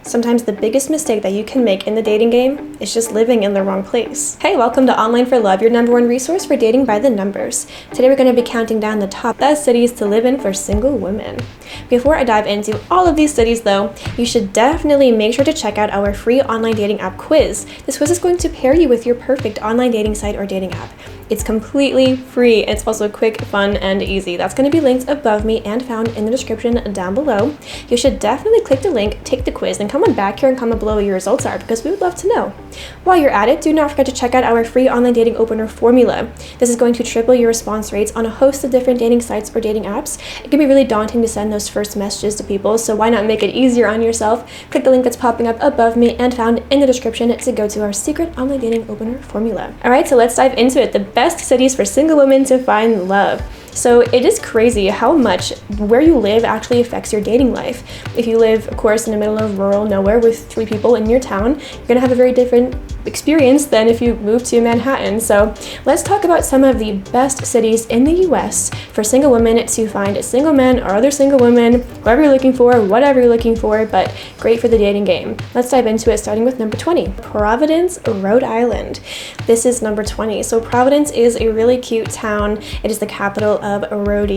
Sometimes the biggest mistake that you can make in the dating game is just living in the wrong place. Hey, welcome to Online for Love, your #1 resource for dating by the numbers. Today we're going to be counting down the top best cities to live in for single women. Before I dive into all of these cities though, you should definitely make sure to check out our free online dating app quiz. This quiz is going to pair you with your perfect online dating site or dating app. It's completely free. It's also quick, fun, and easy. That's going to be linked above me and found in the description down below. You should definitely click the link, take the quiz, and come on back here and comment below what your results are because we would love to know. While you're at it, do not forget to check out our free online dating opener formula. This is going to triple your response rates on a host of different dating sites or dating apps. It can be really daunting to send those first messages to people, so why not make it easier on yourself? Click the link that's popping up above me and found in the description to go to our secret online dating opener formula. Alright, so let's dive into it. The best cities for single women to find love. So it is crazy how much where you live actually affects your dating life. If you live, of course, in the middle of rural nowhere with 3 people in your town, you're gonna have a very different experience than if you move to Manhattan. So let's talk about some of the best cities in the US for single women to find single men or other single women, whoever you're looking for, whatever you're looking for, but great for the dating game. Let's dive into it, starting with number 20, Providence, Rhode Island. This is number 20. So Providence is a really cute town. It is the capital of Rhode,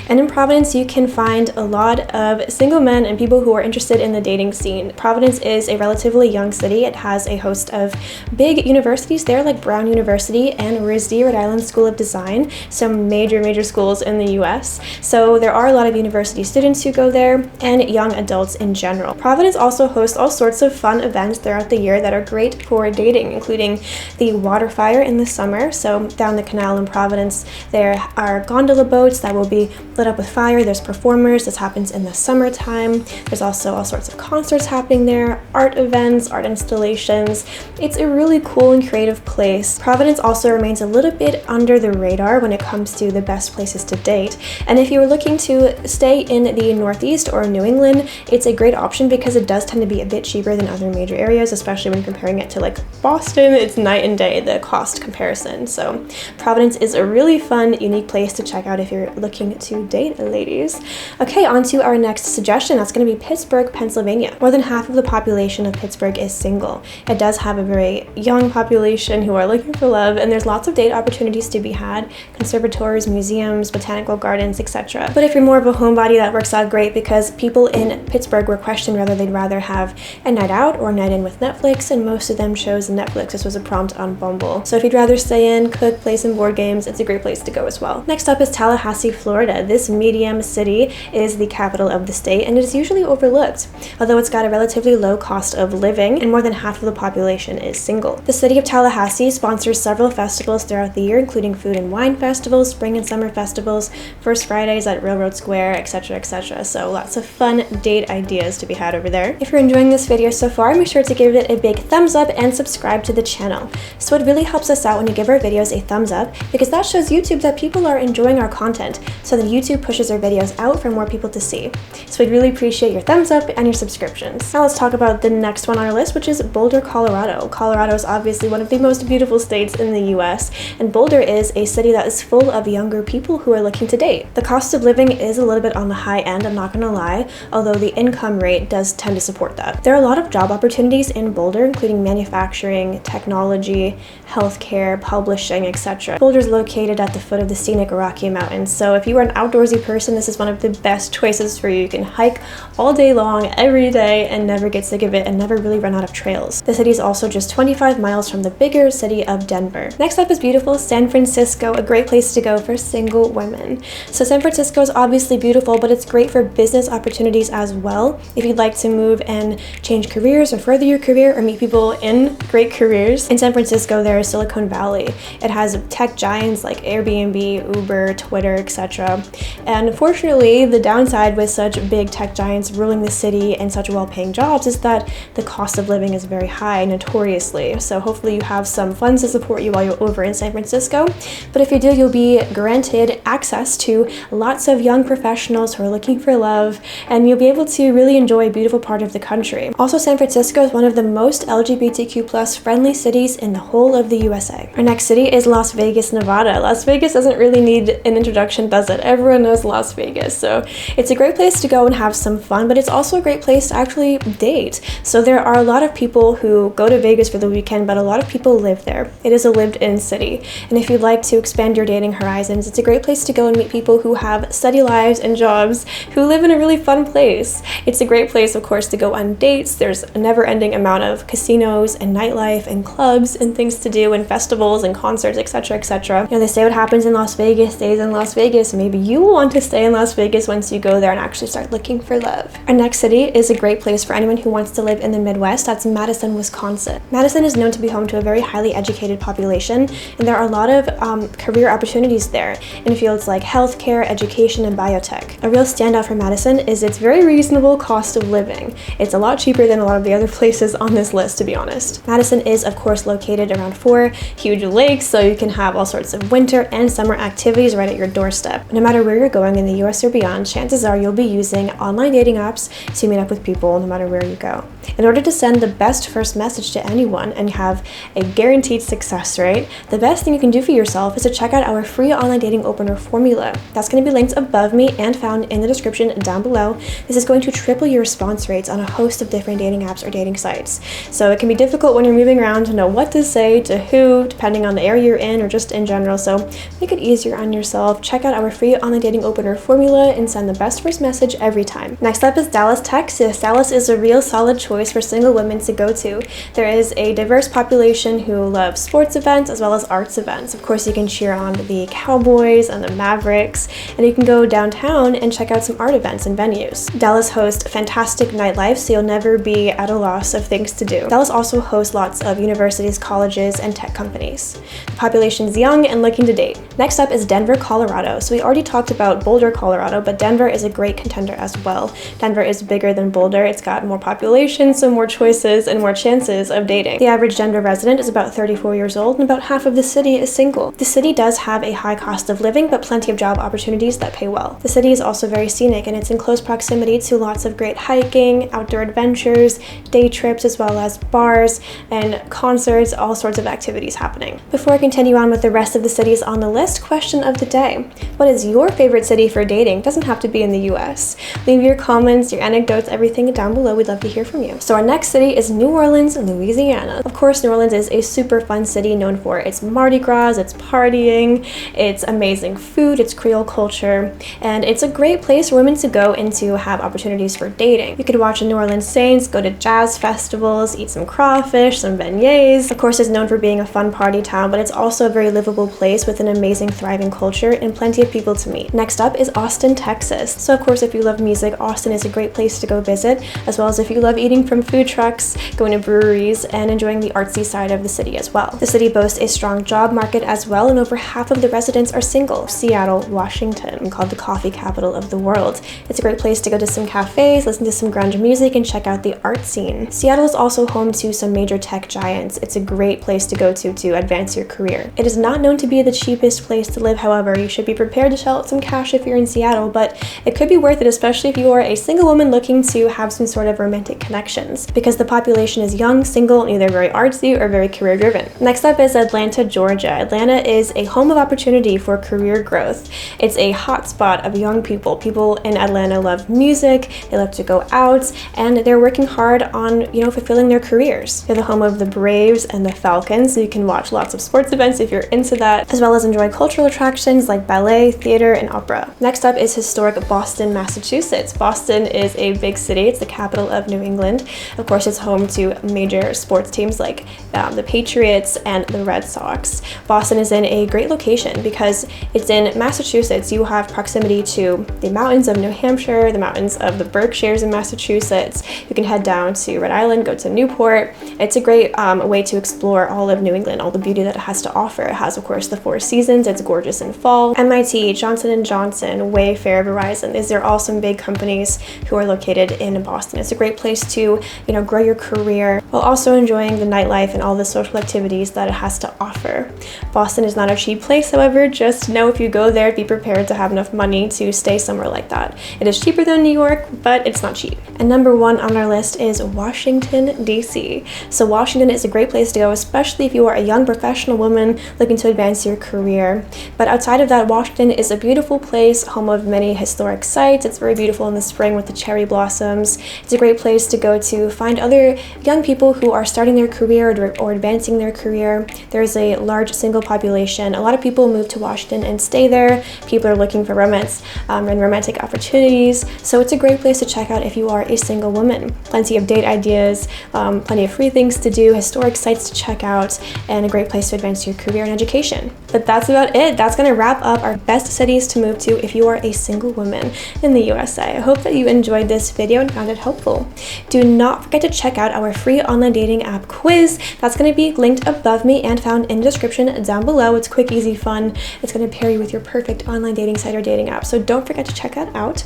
and in Providence you can find a lot of single men and people who are interested in the dating scene. Providence is a relatively young city. It has a host of big universities there like Brown University and RISD, Rhode Island School of Design, some major schools in the US. So there are a lot of university students who go there and young adults in general. Providence also hosts all sorts of fun events throughout the year that are great for dating, including the water fire in the summer. So down the canal in Providence there are gondola boats that will be lit up with fire. There's performers. This happens in the summertime. There's also all sorts of concerts happening there, art events, art installations. It's a really cool and creative place. Providence also remains a little bit under the radar when it comes to the best places to date. And if you were looking to stay in the Northeast or New England, it's a great option because it does tend to be a bit cheaper than other major areas, especially when comparing it to like Boston. It's night and day, the cost comparison. So Providence is a really fun, unique place to check out if you're looking to date, ladies. Okay, on to our next suggestion. That's going to be Pittsburgh, Pennsylvania. More than half of the population of Pittsburgh is single. It does have a very young population who are looking for love, and there's lots of date opportunities to be had, conservatories, museums, botanical gardens, etc. But if you're more of a homebody, that works out great because people in Pittsburgh were questioned whether they'd rather have a night out or a night in with Netflix, and most of them chose Netflix. This was a prompt on Bumble. So if you'd rather stay in, cook, play some board games, it's a great place to go as well. Next up is Tallahassee, Florida. This medium city is the capital of the state and it is usually overlooked, although it's got a relatively low cost of living and more than half of the population is single. The city of Tallahassee sponsors several festivals throughout the year, including food and wine festivals, spring and summer festivals, First Fridays at Railroad Square, etc., etc. So lots of fun date ideas to be had over there. If you're enjoying this video so far, make sure to give it a big thumbs up and subscribe to the channel. So it really helps us out when you give our videos a thumbs up because that shows YouTube that people are enjoying our content, so that YouTube pushes our videos out for more people to see. So we'd really appreciate your thumbs up and your subscriptions. Now let's talk about the next one on our list, which is Boulder, Colorado. Colorado is obviously one of the most beautiful states in the US, and Boulder is a city that is full of younger people who are looking to date. The cost of living is a little bit on the high end, I'm not gonna lie, although the income rate does tend to support that. There are a lot of job opportunities in Boulder, including manufacturing, technology, healthcare, publishing, etc. Boulder is located at the foot of the scenic Rocky Mountains, so if you are an outdoorsy person, this is one of the best choices for you. You can hike all day long, every day, and never get sick of it and never really run out of trails. The city is also just 25 miles from the bigger city of Denver. Next up is beautiful San Francisco, a great place to go for single women. So San Francisco is obviously beautiful, but it's great for business opportunities as well. If you'd like to move and change careers or further your career or meet people in great careers, in San Francisco there is Silicon Valley. It has tech giants like Airbnb, Uber, Twitter, etc. And unfortunately, the downside with such big tech giants ruling the city and such well-paying jobs is that the cost of living is very high, notoriously obviously. So hopefully you have some funds to support you while you're over in San Francisco. But if you do, you'll be granted access to lots of young professionals who are looking for love, and you'll be able to really enjoy a beautiful part of the country. Also, San Francisco is one of the most LGBTQ+ friendly cities in the whole of the USA. Our next city is Las Vegas, Nevada. Las Vegas doesn't really need an introduction, does it? Everyone knows Las Vegas. So it's a great place to go and have some fun, but it's also a great place to actually date. So there are a lot of people who go to Vegas for the weekend, but a lot of people live there. It is a lived-in city. And if you'd like to expand your dating horizons, it's a great place to go and meet people who have steady lives and jobs, who live in a really fun place. It's a great place, of course, to go on dates. There's a never-ending amount of casinos and nightlife and clubs and things to do and festivals and concerts, etc., etc. You know, they say what happens in Las Vegas stays in Las Vegas. Maybe you will want to stay in Las Vegas once you go there and actually start looking for love. Our next city is a great place for anyone who wants to live in the Midwest. That's Madison, Wisconsin. Madison is known to be home to a very highly educated population, and there are a lot of career opportunities there in fields like healthcare, education, and biotech. A real standout for Madison is its very reasonable cost of living. It's a lot cheaper than a lot of the other places on this list, to be honest. Madison is, of course, located around 4 huge lakes, so you can have all sorts of winter and summer activities right at your doorstep. No matter where you're going in the US or beyond, chances are you'll be using online dating apps to meet up with people no matter where you go. In order to send the best first message to anyone and have a guaranteed success rate, the best thing you can do for yourself is to check out our free online dating opener formula. That's going to be linked above me and found in the description down below. This is going to triple your response rates on a host of different dating apps or dating sites. So it can be difficult when you're moving around to know what to say to who, depending on the area you're in or just in general. So make it easier on yourself. Check out our free online dating opener formula and send the best first message every time. Next up is Dallas, Texas. Dallas is a real solid choice for single women to go to. There is a diverse population who love sports events as well as arts events. Of course, you can cheer on the Cowboys and the Mavericks, and you can go downtown and check out some art events and venues. Dallas hosts fantastic nightlife, so you'll never be at a loss of things to do. Dallas also hosts lots of universities, colleges, and tech companies. The population's young and looking to date. Next up is Denver, Colorado. So we already talked about Boulder, Colorado, but Denver is a great contender as well. Denver is bigger than Boulder. It's got more population, so more choices and more chances of dating. The average Denver resident is about 34 years old, and about half of the city is single. The city does have a high cost of living, but plenty of job opportunities that pay well. The city is also very scenic, and it's in close proximity to lots of great hiking, outdoor adventures, day trips, as well as bars and concerts, all sorts of activities happening. Before I continue on with the rest of the cities on the list, question of the day. What is your favorite city for dating? It doesn't have to be in the US. Leave your comments, your anecdotes, everything down below. We'd love to hear from you. So our next city is New Orleans, Louisiana. Of course, New Orleans is a super fun city known for its Mardi Gras, its partying, its amazing food, its Creole culture, and it's a great place for women to go and to have opportunities for dating. You could watch the New Orleans Saints, go to jazz festivals, eat some crawfish, some beignets. Of course, it's known for being a fun party town, but it's also a very livable place with an amazing, thriving culture and plenty of people to meet. Next up is Austin, Texas. So of course, if you love music, Austin is a great place to go visit, as well as if you love eating from food trucks, going to breweries, and enjoying the artsy side of the city as well. The city boasts a strong job market as well, and over half of the residents are single. Seattle, Washington, called the coffee capital of the world. It's a great place to go to some cafes, listen to some grunge music, and check out the art scene. Seattle is also home to some major tech giants. It's a great place to go to advance your career. It is not known to be the cheapest place to live, however. You should be prepared to shell out some cash if you're in Seattle, but it could be worth it, especially if you are a single woman looking to have some sort of romantic connections, because the population is young, single, and either very artsy or very career driven. Next up is Atlanta, Georgia. Atlanta is a home of opportunity for career growth. It's a hotspot of young people. People in Atlanta love music, they love to go out, and they're working hard on, fulfilling their careers. They're the home of the Braves and the Falcons, so you can watch lots of sports events if you're into that, as well as enjoy cultural attractions like ballet, theater, and opera. Next up is historic Boston, Massachusetts. Boston is a big city. It's the capital of New England. Of course, it's home to major sports teams like the Patriots and the Red Sox. Boston is in a great location because it's in Massachusetts. You have proximity to the mountains of New Hampshire, the mountains of the Berkshires in Massachusetts. You can head down to Rhode Island, go to Newport. It's a great way to explore all of New England, all the beauty that it has to offer. It has, of course, the 4 seasons. It's gorgeous in fall. MIT, Johnson & Johnson, Wayfair, Verizon. These are all some big companies who are located in Boston. It's a great place to, grow your career while also enjoying enjoying the nightlife and all the social activities that it has to offer. Boston is not a cheap place, however. Just know if you go there, be prepared to have enough money to stay somewhere like that. It is cheaper than New York, but it's not cheap. And number 1 on our list is Washington, D.C. So Washington is a great place to go, especially if you are a young professional woman looking to advance your career. But outside of that, Washington is a beautiful place, home of many historic sites. It's very beautiful in the spring with the cherry blossoms. It's a great place to go to find other young people who are starting their career or advancing their career. There's a large single population. A lot of people move to Washington and stay there. People are looking for romance and romantic opportunities. So it's a great place to check out if you are a single woman. Plenty of date ideas, plenty of free things to do, historic sites to check out, and a great place to advance your career and education. But that's about it. That's going to wrap up our best cities to move to if you are a single woman in the USA. I hope that you enjoyed this video and found it helpful. Do not forget to check out our free online dating app quiz. That's going to be linked above me and found in the description down below. It's quick, easy, fun. It's going to pair you with your perfect online dating site or dating app. So don't forget to check that out.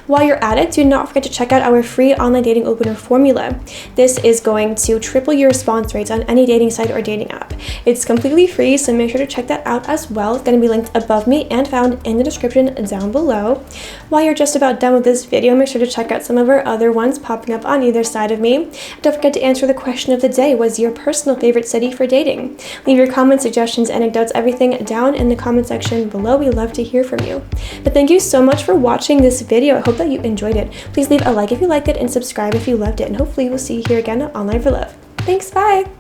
While you're at it, do not forget to check out our free online dating opener formula. This is going to triple your response rates on any dating site or dating app. It's completely free, so make sure to check that out as well. It's going to be linked above me and found in the description down below. While you're just about done with this video, make sure to check out some of our other ones popping up on either side of me. Don't forget to answer the question of the day: what's your personal favorite city for dating? Leave your comments, suggestions, anecdotes, everything down in the comment section below. We love to hear from you. But thank you so much for watching this video. I hope that you enjoyed it. Please leave a like if you liked it and subscribe if you loved it. And hopefully we'll see you here again on Online for Love. Thanks, bye!